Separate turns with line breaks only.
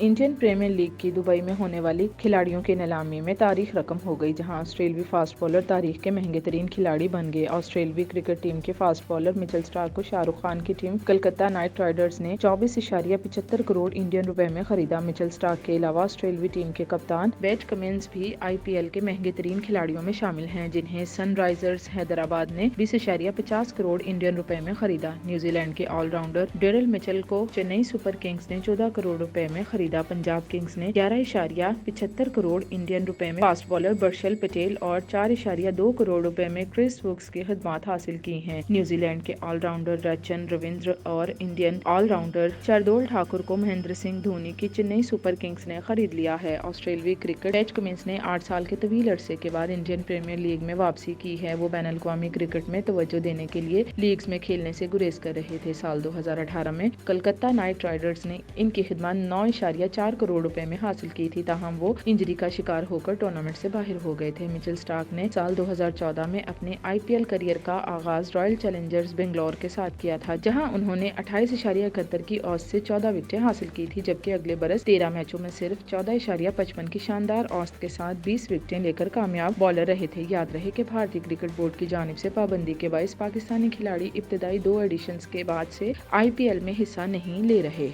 Indian premiere league की Dubai में होने वाली खिलाड़ियों की नीलामी में तारीख रकम हो गई, जहां ऑस्ट्रेलवी फास्ट बॉलर तारीख के महंगे तरीन खिलाड़ी बन गए। ऑस्ट्रेलवी क्रिकेट टीम के फास्ट बॉलर मिचेल स्टार्क को शाहरुख खान की टीम कलकत्ता नाइट राइडर्स ने 24.75 करोड़ इंडियन रुपए में खरीदा। मिचेल स्टार्क के अलावा ऑस्ट्रेलवी टीम के कप्तान पैट कमिंस भी IPL के महंगे तरीन खिलाड़ियों में शामिल हैं, जिन्हें सनराइजर्स हैदराबाद ने 20.50 करोड़ इंडियन रुपए में खरीदा। न्यूजीलैंड के ऑलराउंडर डेरिल मिचेल को चेन्नई सुपर किंग्स ने 14 करोड़ रुपए में खरीदा। पंजाब किंग्स ने 11.75 करोड़ इंडियन रुपए में फास्ट बॉलर बर्शल पटेल और 4.2 करोड़ रुपए में क्रिस वुक्स की खिदमत हासिल की हैं। न्यूजीलैंड के ऑलराउंडर रचन रविंद्र और इंडियन ऑलराउंडर शार्दुल ठाकुर को महेंद्र सिंह धोनी की चेन्नई सुपर किंग्स ने खरीद लिया है। ऑस्ट्रेलवी क्रिकेट पैट कमिंस ने 8 साल के तवील अरसे के बाद इंडियन प्रीमियर लीग में वापसी की है। वो बैन अल-अक़वामी क्रिकेट में तवज्जो देने के लिए लीग्स में खेलने से गुरेज कर रहे थे। साल 2018 में कलकत्ता नाइट राइडर्स ने इनकी खिदमत 9.4 करोड़ रुपए में हासिल की थी, ताहम वो इंजरी का शिकार होकर टूर्नामेंट से बाहर हो गए थे। मिचेल स्टार्क ने साल 2014 में अपने IPL करियर का आगाज रॉयल चैलेंजर्स बेंगलोर के साथ किया था, जहां उन्होंने 28.71 की औसत से 14 विकेटें हासिल की थी, जबकि अगले बरस 13 मैचों में सिर्फ 14.55 की शानदार औसत के साथ 20 विकेटें लेकर कामयाब बॉलर रहे थे। याद रहे कि भारतीय क्रिकेट बोर्ड की जानिब से पाबंदी के बायस पाकिस्तानी खिलाड़ी इब्तदाई 2 एडिशंस के बाद से IPL में हिस्सा नहीं ले रहे।